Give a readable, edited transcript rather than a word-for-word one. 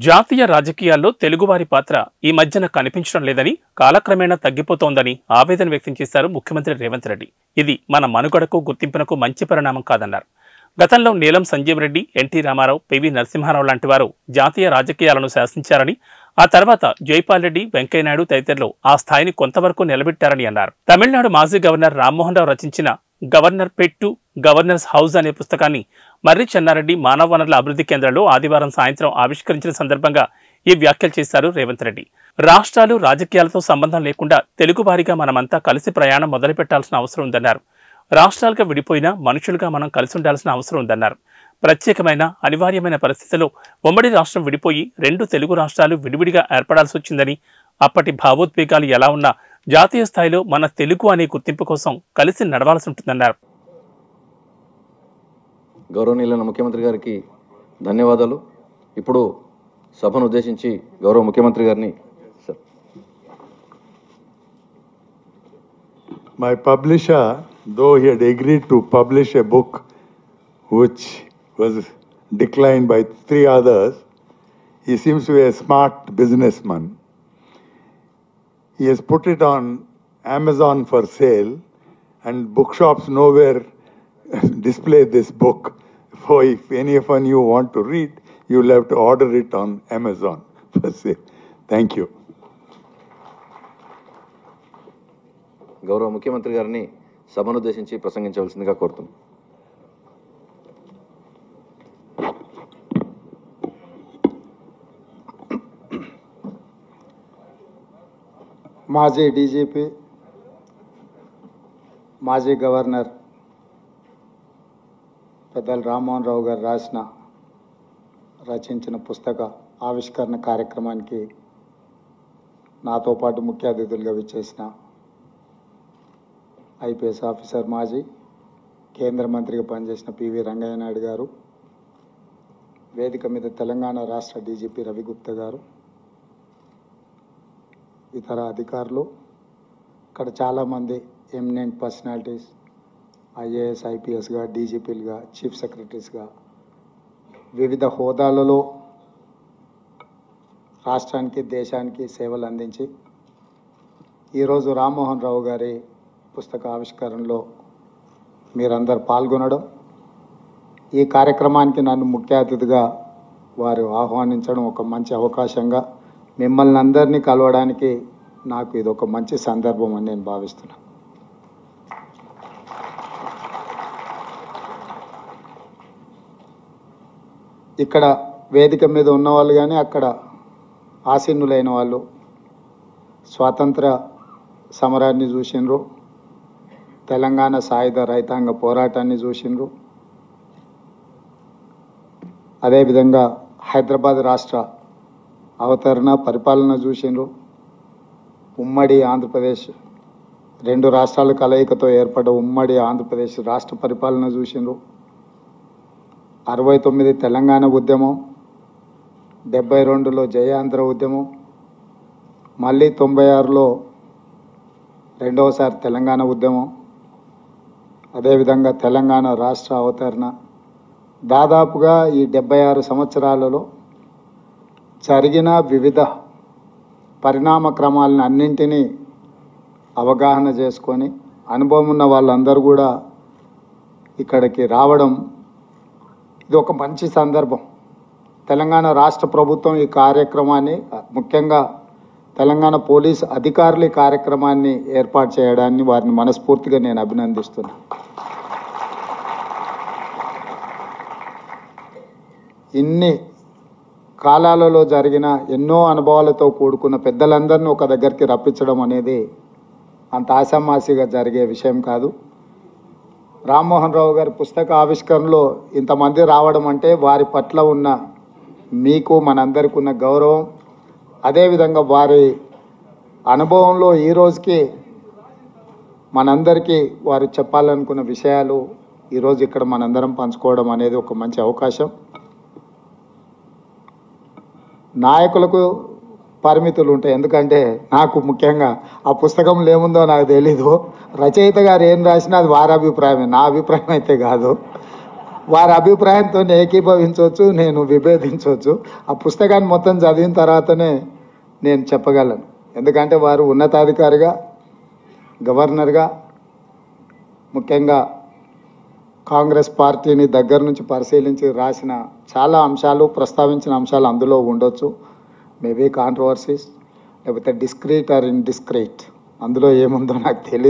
జాతీయ రాజకీయాల్లో తెలుగువారి పాత్ర ఈ మధ్యన కనిపించడం లేదని, కాలక్రమేణా తగ్గిపోతోందని ఆవేదన వ్యక్తం చేశారు ముఖ్యమంత్రి రేవంత్ రెడ్డి. ఇది మన మనుగడకు, గుర్తింపునకు మంచి పరిణామం కాదన్నారు. గతంలో నీలం సంజీవ్ రెడ్డి, ఎన్టీ రామారావు, పివి నరసింహారావు లాంటి వారు జాతీయ రాజకీయాలను శాసించారని, ఆ తర్వాత జైపాల్ రెడ్డి, వెంకయ్యనాయుడు తదితరులు ఆ స్థాయిని కొంతవరకు నిలబెట్టారని అన్నారు. తమిళనాడు మాజీ గవర్నర్ రామ్మోహన్ రావు రచించిన గవర్నర్ పెట్టు గవర్నర్స్ హౌస్ అనే పుస్తకాన్ని మర్రి చెన్నారెడ్డి మానవ వనరుల అభివృద్ధి కేంద్రంలో ఆదివారం సాయంత్రం ఆవిష్కరించిన సందర్భంగా ఈ వ్యాఖ్యలు చేశారు రేవంత్ రెడ్డి. రాష్ట్రాలు, రాజకీయాలతో సంబంధం లేకుండా తెలుగువారిగా మనమంతా కలిసి ప్రయాణం మొదలుపెట్టాల్సిన అవసరం ఉందన్నారు. రాష్ట్రాలుగా విడిపోయినా మనుషులుగా మనం కలిసి ఉండాల్సిన అవసరం ఉందన్నారు. ప్రత్యేకమైన, అనివార్యమైన పరిస్థితుల్లో ఉమ్మడి రాష్ట్రం విడిపోయి 2 తెలుగు రాష్ట్రాలు విడివిడిగా ఏర్పడాల్సి వచ్చిందని, అప్పటి భావోద్వేగాలు ఎలా ఉన్నా జాతీయ స్థాయిలో మన తెలుగు అనే గుర్తింపు కోసం కలిసి నడవాల్సి ఉంటుందన్నారు. గౌరవనీయులైన ముఖ్యమంత్రి గారికి ధన్యవాదాలు. ఇప్పుడు సభను ఉద్దేశించి గౌరవ ముఖ్యమంత్రి గారిని My publisher, though he had agreed to publish a book which was declined by 3 others, he seems to be a smart businessman. He has put it on Amazon for sale, and bookshops nowhere display this book. So if any of you want to read, you will have to order it on Amazon for sale. Thank you. గౌరవ ముఖ్యమంత్రి గారిని సభను ఉద్దేశించి ప్రసంగించవలసిందిగా కోరుతున్నాను. మాజీ DGP, మాజీ governor పెద్దలు రామ్మోహన్ రావు గారు రచించిన పుస్తక ఆవిష్కరణ కార్యక్రమానికి నాతో పాటు ముఖ్య అతిథులుగా విచ్చేసిన ఐపీఎస్ ఆఫీసర్, మాజీ కేంద్ర మంత్రిగా పనిచేసిన పివి రంగయ్య నాయుడు గారు, వేదిక మీద తెలంగాణ రాష్ట్ర డీజీపీ రవిగుప్తా గారు, ఇతర అధికారులు, ఇక్కడ చాలామంది ఎమినెంట్ పర్సనాలిటీస్, ఐఏఎస్, ఐపీఎస్గా, డీజీపీలుగా, చీఫ్ సెక్రటరీస్గా వివిధ హోదాలలో రాష్ట్రానికి, దేశానికి సేవలు అందించి ఈరోజు రామ్మోహన్ రావు గారి పుస్తక ఆవిష్కరణలో మీరందరూ పాల్గొనడం, ఈ కార్యక్రమానికి నన్ను ముఖ్య అతిథిగా వారు ఆహ్వానించడం ఒక మంచి అవకాశంగా, మిమ్మల్ని అందరినీ కలవడానికి నాకు ఇది ఒక మంచి సందర్భం అని నేను భావిస్తున్నాను. ఇక్కడ వేదిక మీద ఉన్నవాళ్ళు కానీ అక్కడ ఆసీనులైన వాళ్ళు స్వాతంత్ర సమరాన్ని చూసినారు, తెలంగాణ సాయుధ రైతాంగ పోరాటాన్ని చూసినారు, అదేవిధంగా హైదరాబాద్ రాష్ట్ర అవతరణ పరిపాలన చూసినారు, ఉమ్మడి ఆంధ్రప్రదేశ్ 2 రాష్ట్రాల కలయికతో ఏర్పడ్డ ఉమ్మడి ఆంధ్రప్రదేశ్ రాష్ట్ర పరిపాలన చూసినారు, 69 తెలంగాణ ఉద్యమం, 72లో జయాంధ్ర ఉద్యమం, మళ్ళీ 96లో రెండవసారి తెలంగాణ ఉద్యమం, అదేవిధంగా తెలంగాణ రాష్ట్ర అవతరణ. దాదాపుగా ఈ 76 సంవత్సరాలలో జరిగిన వివిధ పరిణామ క్రమాలను అన్నింటినీ అవగాహన చేసుకొని అనుభవం ఉన్న వాళ్ళందరూ కూడా ఇక్కడికి రావడం ఇది ఒక మంచి సందర్భం. తెలంగాణ రాష్ట్ర ప్రభుత్వం ఈ కార్యక్రమాన్ని, ముఖ్యంగా తెలంగాణ పోలీస్ అధికారులు ఈ కార్యక్రమాన్ని ఏర్పాటు చేయడాన్ని వారిని మనస్ఫూర్తిగా నేను అభినందిస్తున్నాను. ఇన్ని కాలాలలో జరిగిన ఎన్నో అనుభవాలతో కూడుకున్న పెద్దలందరినీ ఒక దగ్గరికి రప్పించడం అనేది అంత ఆషామాషిగా జరిగే విషయం కాదు. రామ్మోహన్ రావు గారి పుస్తక ఆవిష్కరణలో ఇంతమంది రావడం అంటే వారి పట్ల ఉన్న మీకు, మనందరికీ ఉన్న గౌరవం, అదేవిధంగా వారి అనుభవంలో ఈ రోజుకి మనందరికీ వారు చెప్పాలనుకున్న విషయాలు ఈరోజు ఇక్కడ మనందరం పంచుకోవడం అనేది ఒక మంచి అవకాశం. నాయకులకు పరిమితులు ఉంటాయి, ఎందుకంటే నాకు ముఖ్యంగా ఆ పుస్తకంలో ఏముందో నాకు తెలీదు. రచయిత గారు ఏం రాసినా అది వారి అభిప్రాయమే, నా అభిప్రాయం అయితే కాదు. వారి అభిప్రాయంతో ఏకీభవించవచ్చు, నేను విభేదించవచ్చు. ఆ పుస్తకాన్ని మొత్తం చదివిన తర్వాతనే నేను చెప్పగలను. ఎందుకంటే వారు ఉన్నతాధికారిగా, గవర్నర్గా, ముఖ్యంగా కాంగ్రెస్ పార్టీని దగ్గర నుంచి పరిశీలించి రాసిన చాలా అంశాలు, ప్రస్తావించిన అంశాలు అందులో ఉండొచ్చు. మేబీ కాంట్రవర్సీస్, లేకపోతే డిస్క్రీట్ ఆర్ ఇన్ డిస్క్రీట్, అందులో ఏముందో నాకు తెలియదు.